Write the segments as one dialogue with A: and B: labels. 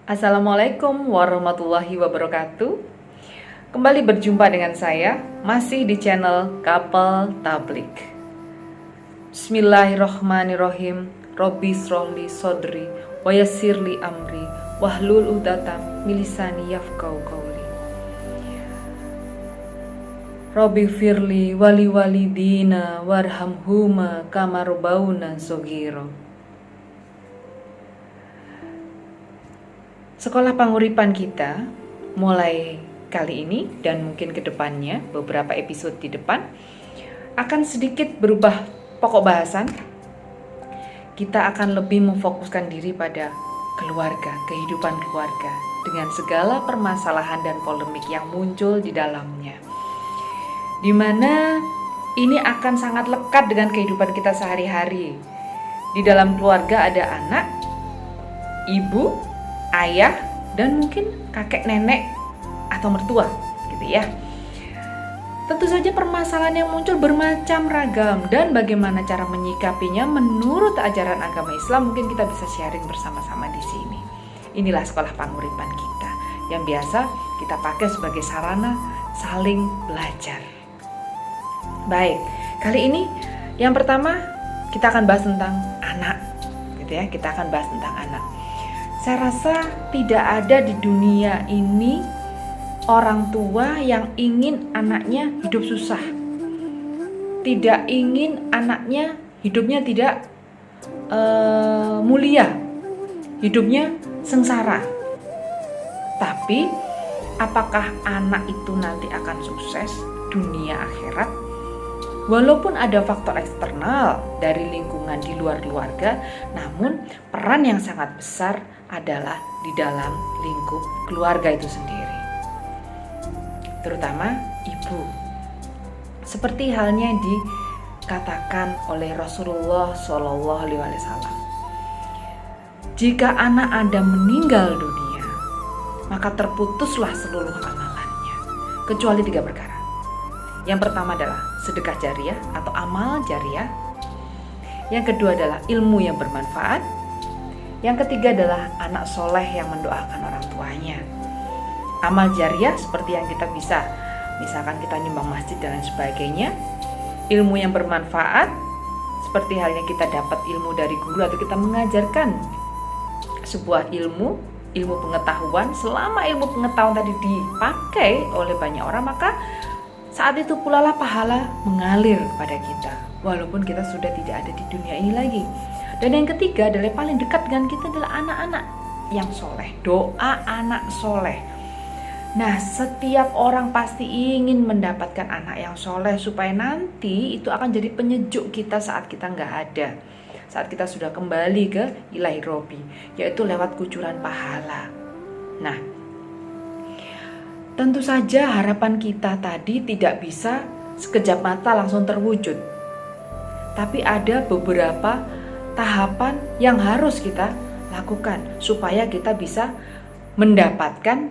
A: Assalamualaikum warahmatullahi wabarakatuh. Kembali berjumpa dengan saya, masih di channel Couple Tablik. Bismillahirrahmanirrahim. Robbi shrahli sodri wa yassirli amri wahlul 'uqdatam min lisani yafqahu qawli. Robbi firli wali walidina warhamhuma kama rabbauna shaghira. Sekolah Panguripan kita mulai kali ini dan mungkin ke depannya, beberapa episode di depan akan sedikit berubah pokok bahasan. Kita akan lebih memfokuskan diri pada keluarga, kehidupan keluarga dengan segala permasalahan dan polemik yang muncul di dalamnya. Di mana ini akan sangat lekat dengan kehidupan kita sehari-hari. Di dalam keluarga ada anak, ibu, ayah, dan mungkin kakek nenek atau mertua gitu ya. Tentu saja permasalahan yang muncul bermacam ragam dan bagaimana cara menyikapinya menurut ajaran agama Islam mungkin kita bisa sharing bersama-sama di sini. Inilah sekolah Panguripan kita yang biasa kita pakai sebagai sarana saling belajar. Baik, kali ini yang pertama kita akan bahas tentang anak gitu ya. Kita akan bahas tentang anak. Saya rasa tidak ada di dunia ini orang tua yang ingin anaknya hidup susah. Tidak ingin anaknya hidupnya tidak mulia, hidupnya sengsara. Tapi apakah anak itu nanti akan sukses dunia akhirat? Walaupun ada faktor eksternal dari lingkungan di luar keluarga, namun peran yang sangat besar adalah di dalam lingkup keluarga itu sendiri. Terutama ibu. Seperti halnya dikatakan oleh Rasulullah SAW. Jika anak Anda meninggal dunia, maka terputuslah seluruh amalannya, kecuali 3 perkara. Yang pertama adalah sedekah jariah atau amal jariah. Yang kedua adalah ilmu yang bermanfaat. Yang ketiga adalah anak soleh yang mendoakan orang tuanya. Amal jariah seperti yang kita bisa, misalkan kita nyumbang masjid dan lain sebagainya. Ilmu yang bermanfaat seperti halnya kita dapat ilmu dari guru atau kita mengajarkan sebuah ilmu pengetahuan. Selama ilmu pengetahuan tadi dipakai oleh banyak orang, maka saat itu pula lah pahala mengalir kepada kita, walaupun kita sudah tidak ada di dunia ini lagi. Dan yang ketiga adalah paling dekat dengan kita adalah anak-anak yang soleh, doa anak soleh. Nah, setiap orang pasti ingin mendapatkan anak yang soleh supaya nanti itu akan jadi penyejuk kita saat kita nggak ada, saat kita sudah kembali ke ilahi Robbi, yaitu lewat kucuran pahala. Nah, tentu saja harapan kita tadi tidak bisa sekejap mata langsung terwujud. Tapi ada beberapa tahapan yang harus kita lakukan supaya kita bisa mendapatkan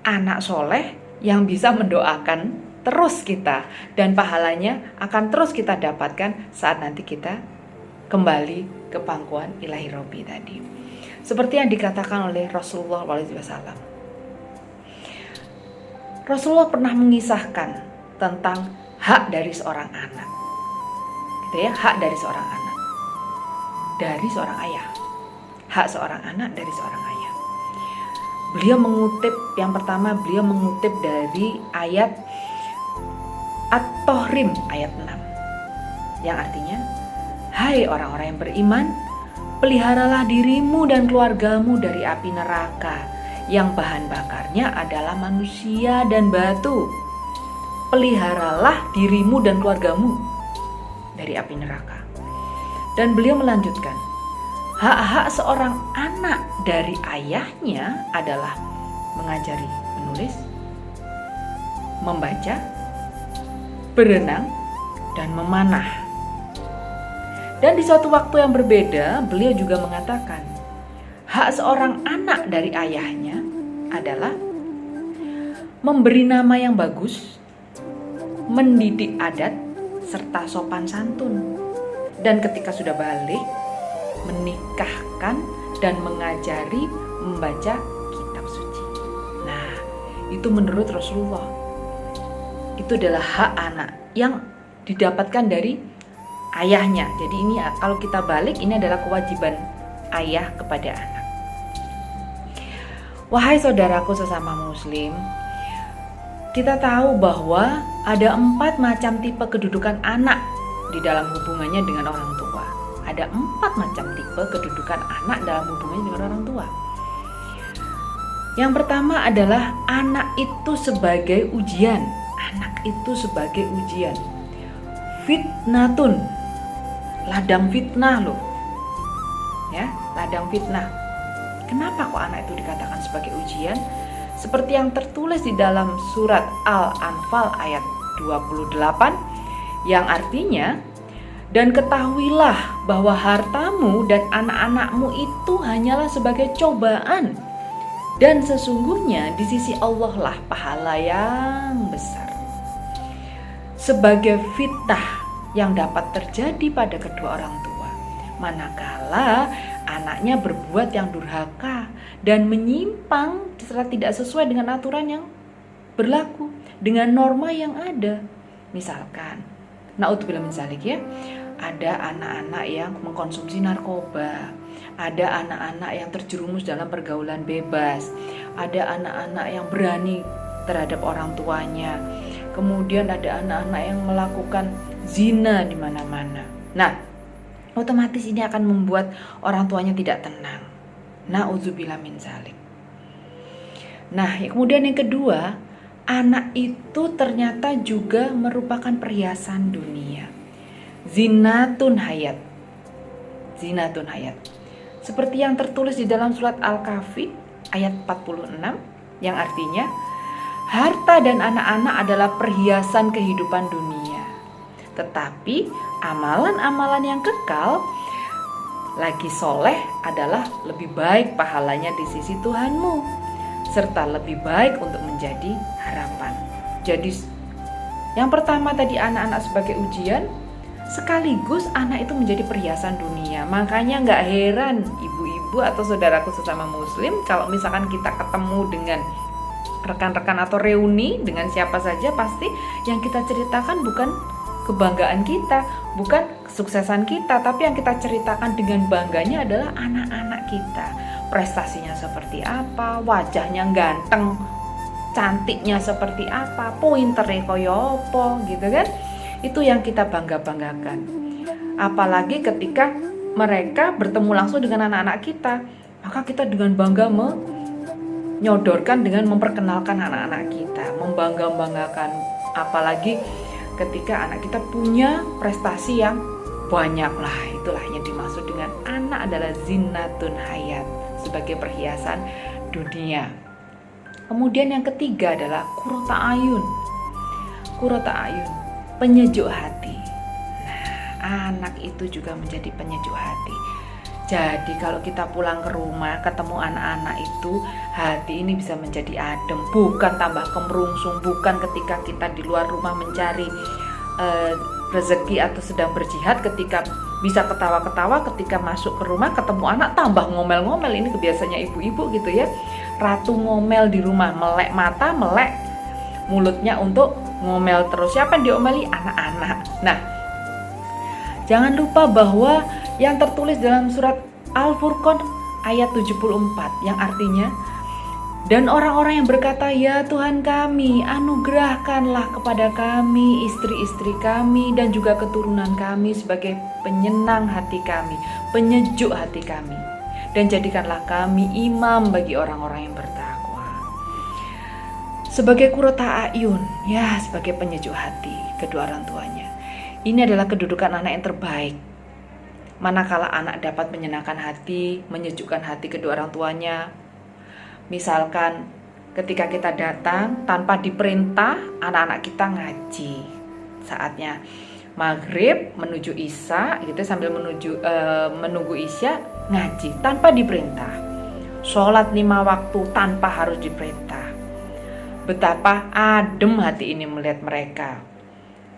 A: anak soleh yang bisa mendoakan terus kita. Dan pahalanya akan terus kita dapatkan saat nanti kita kembali ke pangkuan ilahi Robbi tadi. Seperti yang dikatakan oleh Rasulullah SAW. Rasulullah pernah mengisahkan tentang hak dari seorang anak, gitu ya, hak dari seorang anak, dari seorang ayah, hak seorang anak dari seorang ayah. Beliau mengutip, yang pertama beliau mengutip dari ayat At-Tahrim ayat 6, yang artinya, hai orang-orang yang beriman, peliharalah dirimu dan keluargamu dari api neraka yang bahan bakarnya adalah manusia dan batu. Peliharalah dirimu dan keluargamu dari api neraka. Dan beliau melanjutkan, hak-hak seorang anak dari ayahnya adalah mengajari menulis, membaca, berenang, dan memanah. Dan di suatu waktu yang berbeda, beliau juga mengatakan, hak seorang anak dari ayahnya adalah memberi nama yang bagus, mendidik adat, serta sopan santun. Dan ketika sudah balik, menikahkan dan mengajari membaca kitab suci. Nah, itu menurut Rasulullah. Itu adalah hak anak yang didapatkan dari ayahnya. Jadi ini kalau kita balik, ini adalah kewajiban ayah kepada anak. Wahai saudaraku sesama muslim, kita tahu bahwa ada 4 macam tipe kedudukan anak di dalam hubungannya dengan orang tua. Ada 4 macam tipe kedudukan anak dalam hubungannya dengan orang tua. Yang pertama adalah anak itu sebagai ujian. Anak itu sebagai ujian. Fitnatun, ladang fitnah loh. Ya, ladang fitnah. Kenapa kok anak itu dikatakan sebagai ujian? Seperti yang tertulis di dalam surat Al-Anfal ayat 28 yang artinya, dan ketahuilah bahwa hartamu dan anak-anakmu itu hanyalah sebagai cobaan, dan sesungguhnya di sisi Allah lah pahala yang besar. Sebagai fitnah yang dapat terjadi pada kedua orang tua, manakala anaknya berbuat yang durhaka dan menyimpang serta tidak sesuai dengan aturan yang berlaku, dengan norma yang ada. Misalkan, naudzubillah min dzalik ya, ada anak-anak yang mengkonsumsi narkoba, ada anak-anak yang terjerumus dalam pergaulan bebas, ada anak-anak yang berani terhadap orang tuanya, kemudian ada anak-anak yang melakukan zina di mana-mana. Nah, otomatis ini akan membuat orang tuanya tidak tenang. Na'udzubillah min dzalik. Nah, kemudian yang kedua, anak itu ternyata juga merupakan perhiasan dunia. Zinatun hayat. Zinatun hayat. Seperti yang tertulis di dalam surat Al-Kahfi ayat 46 yang artinya, harta dan anak-anak adalah perhiasan kehidupan dunia. Tetapi amalan-amalan yang kekal lagi soleh adalah lebih baik pahalanya di sisi Tuhanmu, serta lebih baik untuk menjadi harapan. Jadi yang pertama tadi anak-anak sebagai ujian, sekaligus anak itu menjadi perhiasan dunia. Makanya gak heran ibu-ibu atau saudaraku sesama muslim, kalau misalkan kita ketemu dengan rekan-rekan atau reuni dengan siapa saja, pasti yang kita ceritakan bukan kebanggaan kita, bukan kesuksesan kita, tapi yang kita ceritakan dengan bangganya adalah anak-anak kita. Prestasinya seperti apa, wajahnya ganteng, cantiknya seperti apa, pointernya koyo apa gitu kan. Itu yang kita bangga-banggakan. Apalagi ketika mereka bertemu langsung dengan anak-anak kita, maka kita dengan bangga menyodorkan dengan memperkenalkan anak-anak kita, membangga-banggakan. Apalagi ketika anak kita punya prestasi yang banyak lah, itulah yang dimaksud dengan anak adalah zinatun hayat, sebagai perhiasan dunia. Kemudian yang ketiga adalah qurrata ayun. Qurrata ayun, penyejuk hati. Nah, anak itu juga menjadi penyejuk hati. Jadi kalau kita pulang ke rumah ketemu anak-anak itu, hati ini bisa menjadi adem, bukan tambah kemerungsung, bukan ketika kita di luar rumah mencari rezeki atau sedang berjihad, ketika bisa ketawa-ketawa, ketika masuk ke rumah ketemu anak tambah ngomel-ngomel. Ini kebiasaannya ibu-ibu gitu ya, ratu ngomel di rumah, melek mata, melek mulutnya untuk ngomel terus. Siapa yang diomeli? Anak-anak. Nah, jangan lupa bahwa yang tertulis dalam surat Al-Furqan ayat 74 yang artinya, dan orang-orang yang berkata, ya Tuhan kami, anugerahkanlah kepada kami istri-istri kami dan juga keturunan kami sebagai penyenang hati kami, penyejuk hati kami, dan jadikanlah kami imam bagi orang-orang yang bertakwa. Sebagai qurrata ayun, ya, sebagai penyejuk hati kedua orang tuanya. Ini adalah kedudukan anak yang terbaik. Manakala anak dapat menyenangkan hati, menyejukkan hati kedua orang tuanya. Misalkan ketika kita datang tanpa diperintah, anak-anak kita ngaji. Saatnya maghrib menuju isya gitu, sambil menunggu isya ngaji tanpa diperintah. Sholat 5 waktu tanpa harus diperintah. Betapa adem hati ini melihat mereka.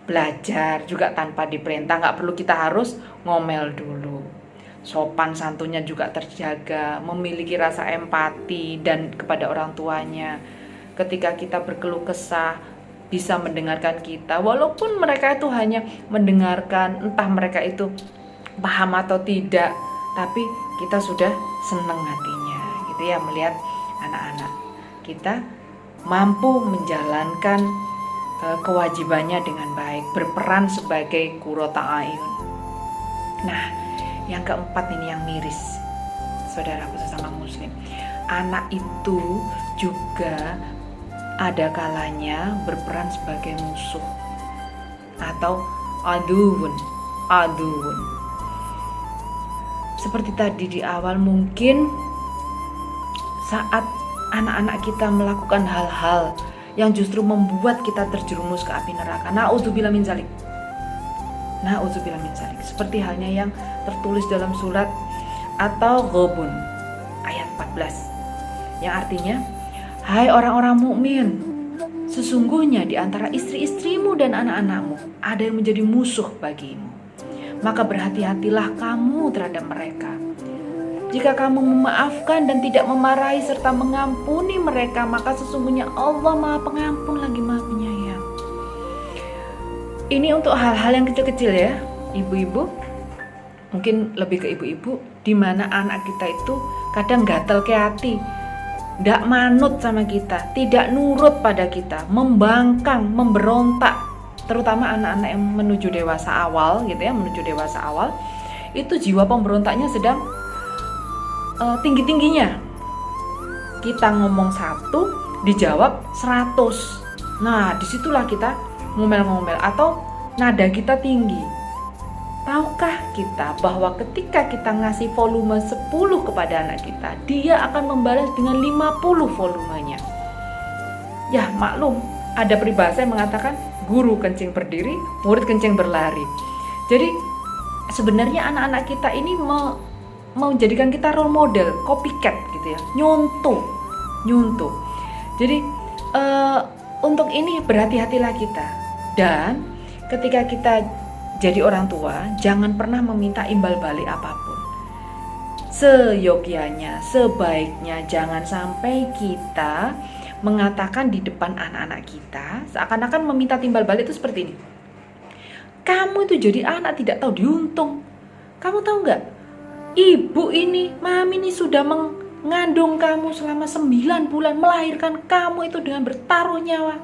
A: Belajar juga tanpa diperintah, gak perlu kita harus ngomel dulu. sopan santunnya juga terjaga, memiliki rasa empati dan kepada orang tuanya. Ketika kita berkeluh kesah, bisa mendengarkan kita, walaupun mereka itu hanya mendengarkan, entah mereka itu paham atau tidak, tapi kita sudah senang hatinya gitu ya, melihat anak-anak kita mampu menjalankan kewajibannya dengan baik, berperan sebagai qurrata a'yun. Nah, yang keempat ini yang miris, saudaraku sesama muslim. Anak itu juga ada kalanya berperan sebagai musuh atau aduun. Seperti tadi di awal, mungkin saat anak-anak kita melakukan hal-hal yang justru membuat kita terjerumus ke api neraka. Na'udzubillah min zalik. Seperti halnya yang tertulis dalam surat atau Ghabun ayat 14 yang artinya, hai orang-orang mukmin, sesungguhnya di antara istri-istrimu dan anak-anakmu ada yang menjadi musuh bagimu. Maka berhati-hatilah kamu terhadap mereka. Jika kamu memaafkan dan tidak memarahi serta mengampuni mereka, maka sesungguhnya Allah Maha Pengampun lagi Maha Penyayang. Ini untuk hal-hal yang kecil-kecil ya, ibu-ibu. Mungkin lebih ke ibu-ibu, di mana anak kita itu kadang gatel ke hati, tidak manut sama kita, tidak nurut pada kita, membangkang, memberontak. Terutama anak-anak yang menuju dewasa awal gitu ya, itu jiwa pemberontaknya sedang tinggi-tingginya. Kita ngomong 1, dijawab 100. Nah, disitulah kita ngomel-ngomel atau nada kita tinggi. Tahukah kita bahwa ketika kita ngasih volume 10 kepada anak kita, dia akan membalas dengan 50 volumenya. Ya maklum, ada peribahasa yang mengatakan guru kencing berdiri, murid kencing berlari. Jadi sebenarnya anak-anak kita ini mau menjadikan kita role model, copycat gitu ya, nyuntuh. Jadi untuk ini berhati-hatilah kita. Dan ketika kita jadi orang tua, jangan pernah meminta imbal balik apapun. Seyogyanya, sebaiknya jangan sampai kita mengatakan di depan anak-anak kita seakan-akan meminta timbal balik itu seperti ini. Kamu itu jadi anak tidak tahu diuntung. Kamu tahu nggak? Ibu ini, mami ini sudah mengandung kamu selama 9 bulan, melahirkan kamu itu dengan bertaruh nyawa.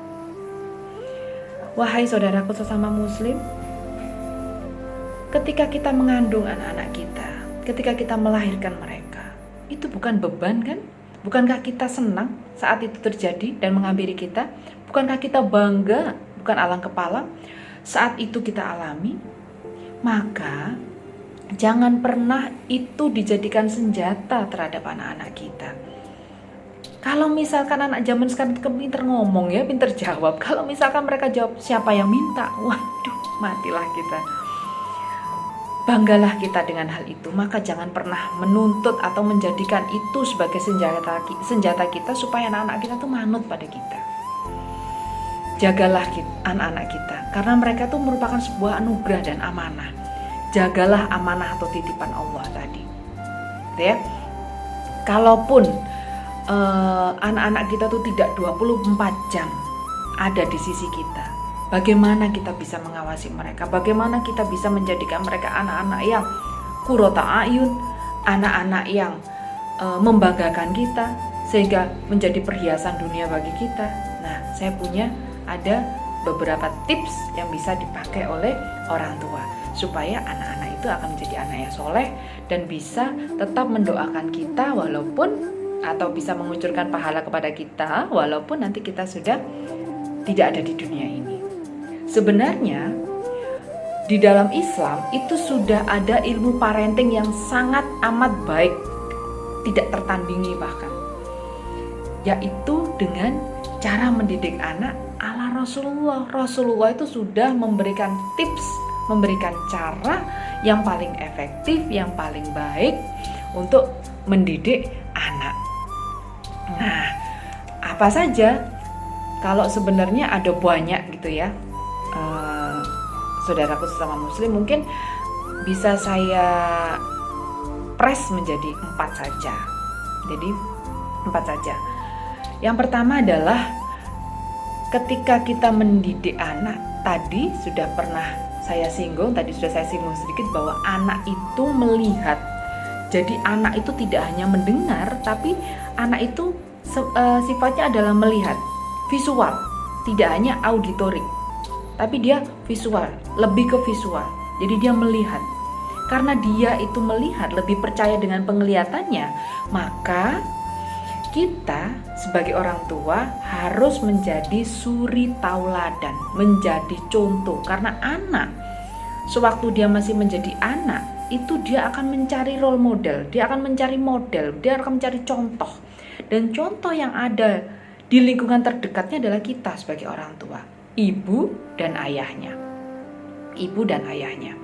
A: Wahai saudaraku sesama muslim, ketika kita mengandung anak-anak kita, ketika kita melahirkan mereka, itu bukan beban kan? Bukankah kita senang saat itu terjadi dan menghampiri kita? Bukankah kita bangga, bukan alang kepala, saat itu kita alami? Maka jangan pernah itu dijadikan senjata terhadap anak-anak kita. Kalau misalkan anak zaman sekarang pinter ngomong ya, pinter jawab. Kalau misalkan mereka jawab siapa yang minta, waduh matilah kita. Banggalah kita dengan hal itu. Maka jangan pernah menuntut atau menjadikan itu sebagai senjata kita supaya anak-anak kita tuh manut pada kita. Jagalah anak-anak kita, karena mereka tuh merupakan sebuah anugerah dan amanah. Jagalah amanah atau titipan Allah tadi, ya. Kalaupun anak-anak kita tuh tidak 24 jam ada di sisi kita, bagaimana kita bisa mengawasi mereka? Bagaimana kita bisa menjadikan mereka anak-anak yang qurrata a'yun, anak-anak yang membanggakan kita sehingga menjadi perhiasan dunia bagi kita? Nah, saya punya ada beberapa tips yang bisa dipakai oleh orang tua supaya anak-anak itu akan menjadi anak yang soleh dan bisa tetap mendoakan kita walaupun atau bisa mengucurkan pahala kepada kita walaupun nanti kita sudah tidak ada di dunia ini. Sebenarnya di dalam Islam itu sudah ada ilmu parenting yang sangat amat baik, tidak tertandingi bahkan, yaitu dengan cara mendidik anak ala Rasulullah. Rasulullah itu sudah memberikan tips, memberikan cara yang paling efektif, yang paling baik untuk mendidik anak. Nah, apa saja? Kalau sebenarnya ada banyak gitu ya, saudaraku sesama muslim, mungkin bisa saya press menjadi 4 saja. Jadi 4 saja. Yang pertama adalah ketika kita mendidik anak, tadi sudah saya singgung sedikit bahwa anak itu melihat. Jadi anak itu tidak hanya mendengar, tapi anak itu sifatnya adalah melihat, visual, tidak hanya auditorik, tapi dia visual, lebih ke visual. Jadi dia melihat. Karena dia itu melihat, lebih percaya dengan penglihatannya, maka kita sebagai orang tua harus menjadi suri tauladan, menjadi contoh. Karena anak, sewaktu dia masih menjadi anak, itu dia akan mencari role model, dia akan mencari model, dia akan mencari contoh. Dan contoh yang ada di lingkungan terdekatnya adalah kita sebagai orang tua, ibu dan ayahnya. Ibu dan ayahnya.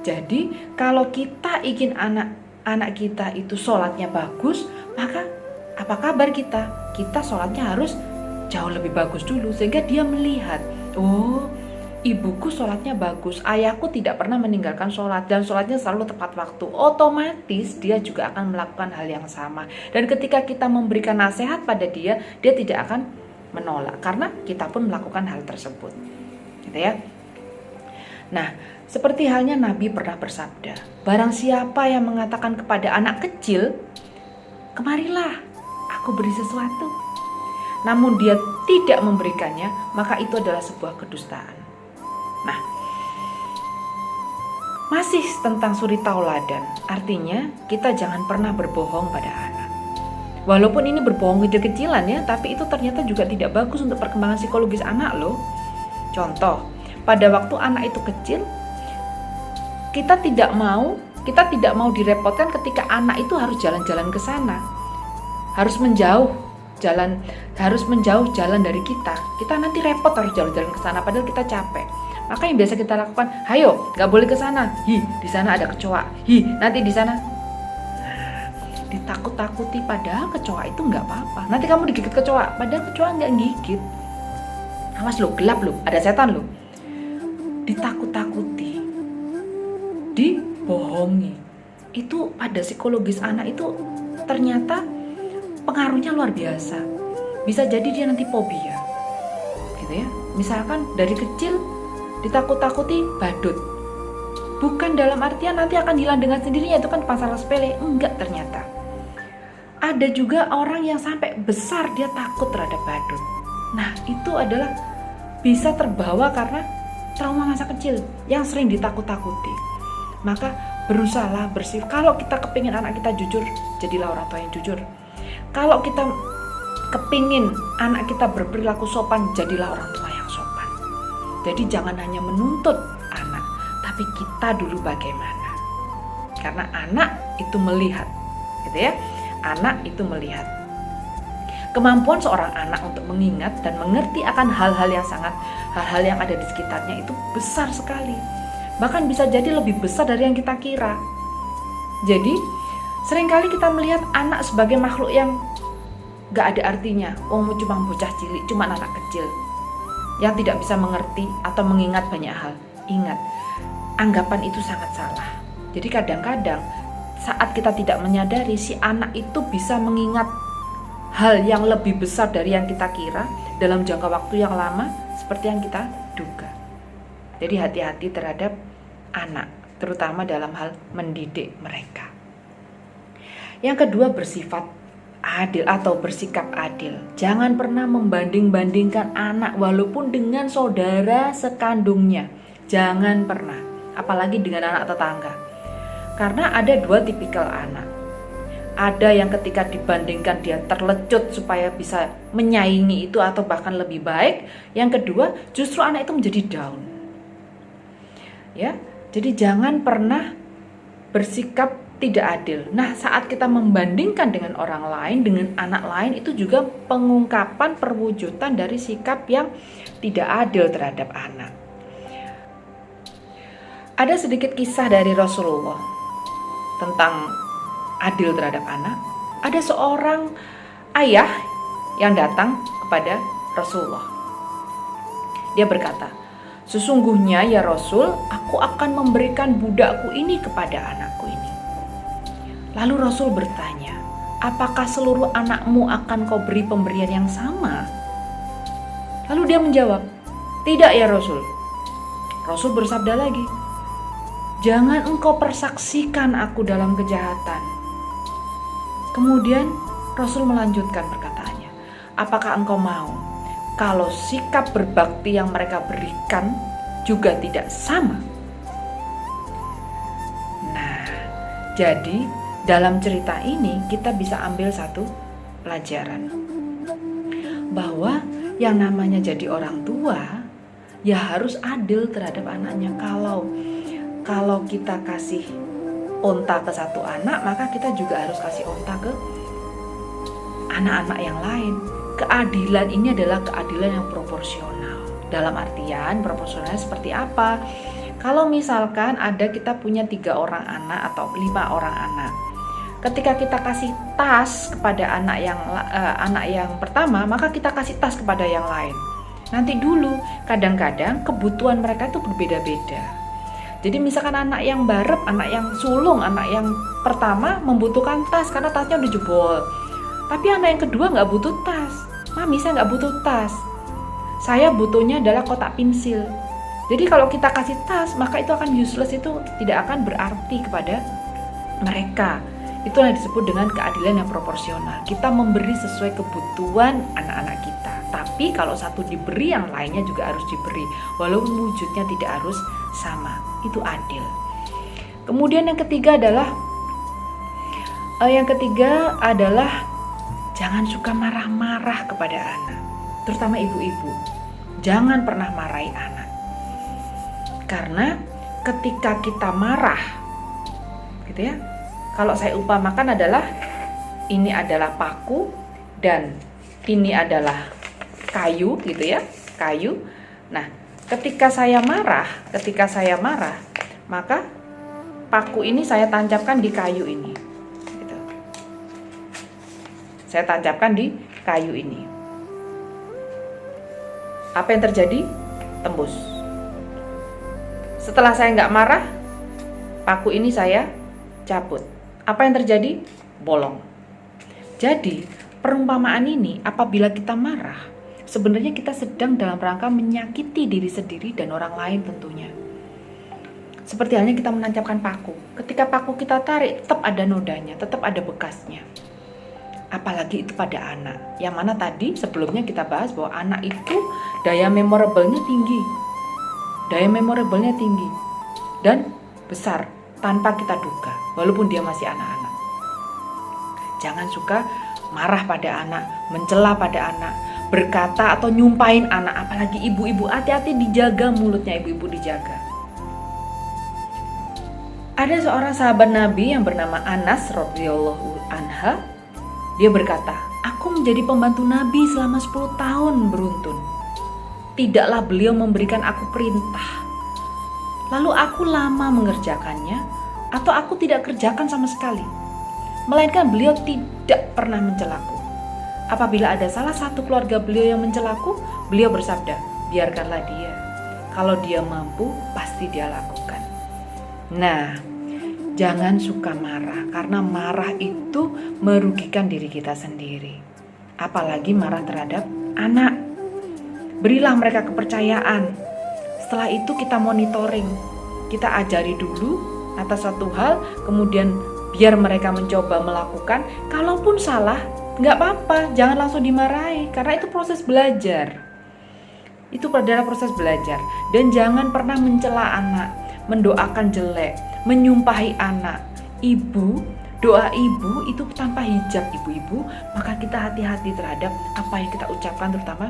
A: Jadi kalau kita ingin anak kita itu sholatnya bagus, maka apa kabar kita? Kita sholatnya harus jauh lebih bagus dulu, sehingga dia melihat, oh, ibuku sholatnya bagus, ayahku tidak pernah meninggalkan sholat dan sholatnya selalu tepat waktu. Otomatis dia juga akan melakukan hal yang sama. Dan ketika kita memberikan nasihat pada dia tidak akan menolak karena kita pun melakukan hal tersebut, gitu ya. Nah, seperti halnya Nabi pernah bersabda, barang siapa yang mengatakan kepada anak kecil, kemarilah, aku beri sesuatu, namun dia tidak memberikannya, maka itu adalah sebuah kedustaan. Nah, masih tentang suri tauladan, artinya kita jangan pernah berbohong pada anak. Walaupun ini berbohong kecil-kecilan ya, tapi itu ternyata juga tidak bagus untuk perkembangan psikologis anak loh. Contoh, pada waktu anak itu kecil, kita tidak mau direpotkan ketika anak itu harus jalan-jalan ke sana, harus menjauh jalan dari kita. Kita nanti repot harus jalan-jalan ke sana, padahal kita capek. Maka yang biasa kita lakukan, hayo, nggak boleh ke sana. Di sana ada kecoa. Nanti di sana. Ditakut-takuti, padahal kecoa itu nggak apa-apa. Nanti kamu digigit kecoa, padahal kecoa nggak gigit. Awas lo, gelap lo, ada setan lo. Ditakut-takuti, dibohongi. Itu pada psikologis anak itu ternyata pengaruhnya luar biasa. Bisa jadi dia nanti fobia, gitu ya. Misalkan dari kecil ditakut-takuti badut, bukan dalam artian nanti akan hilang dengan sendirinya, itu kan masalah sepele. Enggak, ternyata ada juga orang yang sampai besar dia takut terhadap badut. Nah, itu adalah bisa terbawa karena trauma masa kecil yang sering ditakut-takuti. Maka berusahalah bersih. Kalau kita kepingin anak kita jujur, jadilah orang tua yang jujur. Kalau kita kepingin anak kita berperilaku sopan, jadilah orang tua yang sopan. Jadi jangan hanya menuntut anak, tapi kita dulu bagaimana. Karena anak itu melihat, gitu ya. Anak itu melihat. Kemampuan seorang anak untuk mengingat dan mengerti akan hal-hal yang ada di sekitarnya itu besar sekali. Bahkan bisa jadi lebih besar dari yang kita kira. Jadi seringkali kita melihat anak sebagai makhluk yang gak ada artinya. Cuma bocah cilik, cuma anak kecil yang tidak bisa mengerti atau mengingat banyak hal. Ingat, anggapan itu sangat salah. Jadi kadang-kadang saat kita tidak menyadari, si anak itu bisa mengingat hal yang lebih besar dari yang kita kira dalam jangka waktu yang lama seperti yang kita duga. Jadi hati-hati terhadap anak, terutama dalam hal mendidik mereka. Yang kedua, bersifat adil atau bersikap adil. Jangan pernah membanding-bandingkan anak walaupun dengan saudara sekandungnya. Jangan pernah, apalagi dengan anak tetangga. Karena ada dua tipikal anak. Ada yang ketika dibandingkan dia terlecut supaya bisa menyaingi itu atau bahkan lebih baik. Yang kedua, justru anak itu menjadi down. Ya, jadi jangan pernah bersikap tidak adil. Nah, saat kita membandingkan dengan orang lain, dengan anak lain, itu juga pengungkapan perwujudan dari sikap yang tidak adil terhadap anak. Ada sedikit kisah dari Rasulullah tentang adil terhadap anak. Ada seorang ayah yang datang kepada Rasulullah. Dia berkata, "Sesungguhnya ya Rasul, aku akan memberikan budakku ini kepada anakku ini." Lalu Rasul bertanya, apakah seluruh anakmu akan kau beri pemberian yang sama? Lalu dia menjawab, tidak ya Rasul. Rasul bersabda lagi, jangan engkau persaksikan aku dalam kejahatan. Kemudian Rasul melanjutkan perkataannya, apakah engkau mau kalau sikap berbakti yang mereka berikan juga tidak sama? Nah, jadi dalam cerita ini kita bisa ambil satu pelajaran, bahwa yang namanya jadi orang tua ya harus adil terhadap anaknya. Kalau kita kasih onta ke satu anak, maka kita juga harus kasih onta ke anak-anak yang lain. Keadilan ini adalah keadilan yang proporsional. Dalam artian proporsionalnya seperti apa? Kalau misalkan kita punya 3 orang anak atau 5 orang anak, ketika kita kasih tas kepada anak yang pertama, maka kita kasih tas kepada yang lain. Nanti dulu, kadang-kadang kebutuhan mereka itu berbeda-beda. Jadi misalkan anak yang barep, anak yang sulung, anak yang pertama membutuhkan tas karena tasnya udah jebol. Tapi anak yang kedua nggak butuh tas. Mami, saya nggak butuh tas. Saya butuhnya adalah kotak pensil. Jadi kalau kita kasih tas, maka itu akan useless, itu tidak akan berarti kepada mereka. Itu yang disebut dengan keadilan yang proporsional. Kita memberi sesuai kebutuhan anak-anak kita. Tapi kalau satu diberi, yang lainnya juga harus diberi. Walaupun wujudnya tidak harus sama. Itu adil. Kemudian yang ketiga adalah jangan suka marah-marah kepada anak. Terutama ibu-ibu. Jangan pernah marahi anak. Karena ketika kita marah, gitu ya. Kalau saya umpamakan adalah ini adalah paku dan ini adalah kayu, gitu ya, kayu. Nah, ketika saya marah, maka paku ini saya tancapkan di kayu ini. Gitu. Saya tancapkan di kayu ini. Apa yang terjadi? Tembus. Setelah saya nggak marah, paku ini saya cabut. Apa yang terjadi? Bolong. Jadi, perumpamaan ini apabila kita marah, sebenarnya kita sedang dalam rangka menyakiti diri sendiri dan orang lain tentunya. Seperti halnya kita menancapkan paku. Ketika paku kita tarik, tetap ada nodanya, tetap ada bekasnya. Apalagi itu pada anak. Yang mana tadi sebelumnya kita bahas bahwa anak itu daya memorable-nya tinggi. Dan besar tanpa kita duga, walaupun dia masih anak-anak. Jangan suka marah pada anak, mencela pada anak, berkata atau nyumpahin anak, apalagi ibu-ibu. Hati-hati, dijaga mulutnya, ibu-ibu dijaga. Ada seorang sahabat Nabi yang bernama Anas radhiyallahu anha. Dia berkata, aku menjadi pembantu Nabi selama 10 tahun beruntun. Tidaklah beliau memberikan aku perintah, lalu aku lama mengerjakannya, atau aku tidak kerjakan sama sekali. Melainkan beliau tidak pernah mencelaku. Apabila ada salah satu keluarga beliau yang mencelaku, beliau bersabda, biarkanlah dia. Kalau dia mampu, pasti dia lakukan. Nah, jangan suka marah, karena marah itu merugikan diri kita sendiri. Apalagi marah terhadap anak. Berilah mereka kepercayaan. Setelah itu kita monitoring, kita ajari dulu atas satu hal, kemudian biar mereka mencoba melakukan. Kalaupun salah, nggak apa-apa, jangan langsung dimarahi, karena itu proses belajar. Itu adalah proses belajar. Dan jangan pernah mencela anak, mendoakan jelek, menyumpahi anak. Doa ibu itu tanpa hijab ibu-ibu, maka kita hati-hati terhadap apa yang kita ucapkan, terutama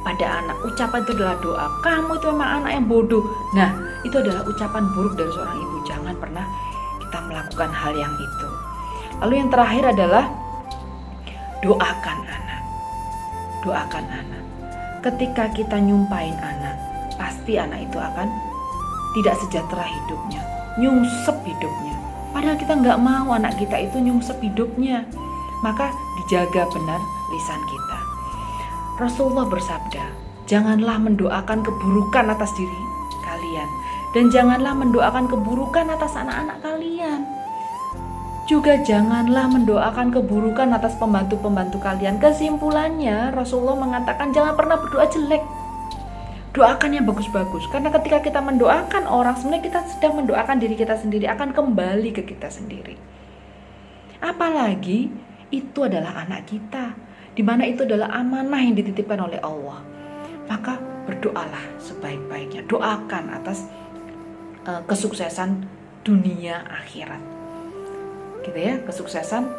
A: pada anak. Ucapan itu adalah doa. Kamu itu memang anak yang bodoh. Nah, itu adalah ucapan buruk dari seorang ibu. Jangan pernah kita melakukan hal yang itu. Lalu yang terakhir adalah doakan anak. Doakan anak. Ketika kita nyumpahin anak, pasti anak itu akan tidak sejahtera hidupnya, nyungsep hidupnya. Padahal kita nggak mau anak kita itu nyungsep hidupnya. Maka dijaga benar lisan kita. Rasulullah bersabda, janganlah mendoakan keburukan atas diri kalian, dan janganlah mendoakan keburukan atas anak-anak kalian. Juga janganlah mendoakan keburukan atas pembantu-pembantu kalian. Kesimpulannya, Rasulullah mengatakan jangan pernah berdoa jelek. Doakan yang bagus-bagus. Karena ketika kita mendoakan orang, sebenarnya kita sedang mendoakan diri kita sendiri, akan kembali ke kita sendiri. Apalagi itu adalah anak kita, di mana itu adalah amanah yang dititipkan oleh Allah. Maka berdoalah sebaik-baiknya. Doakan atas kesuksesan dunia akhirat. Gitu ya, kesuksesan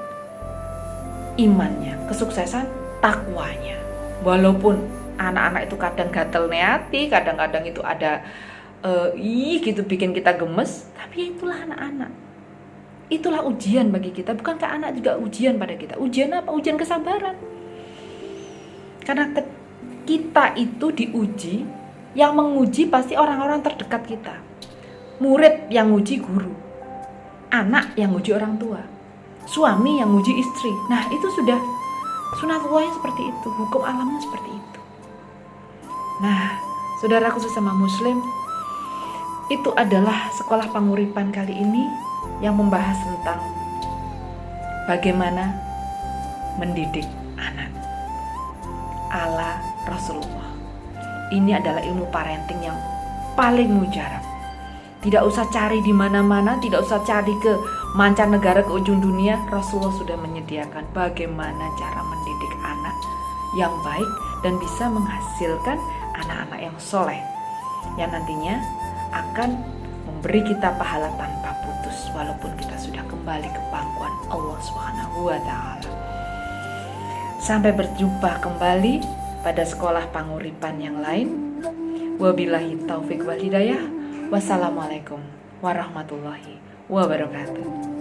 A: imannya, kesuksesan takwanya. Walaupun anak-anak itu kadang gatel hati, kadang-kadang itu ada gitu bikin kita gemes, tapi itulah anak-anak. Itulah ujian bagi kita. Bukankah anak juga ujian pada kita? Ujian apa? Ujian kesabaran. Karena kita itu diuji, yang menguji pasti orang-orang terdekat kita. Murid yang nguji guru, anak yang nguji orang tua, suami yang nguji istri. Nah, itu sudah sunatullahnya seperti itu, hukum alamnya seperti itu. Nah, saudaraku sesama muslim, itu adalah sekolah panguripan kali ini yang membahas tentang bagaimana mendidik anak ala Rasulullah. Ini adalah ilmu parenting yang paling mujarab. Tidak usah cari di mana-mana, tidak usah cari ke mancanegara, ke ujung dunia. Rasulullah sudah menyediakan bagaimana cara mendidik anak yang baik dan bisa menghasilkan anak-anak yang soleh, yang nantinya akan memberi kita pahala tanpa putus walaupun kita sudah kembali ke pangkuan Allah Subhanahu wa Ta'ala. Sampai berjumpa kembali pada sekolah panguripan yang lain. Wabillahi taufik wal hidayah. Wassalamualaikum warahmatullahi wabarakatuh.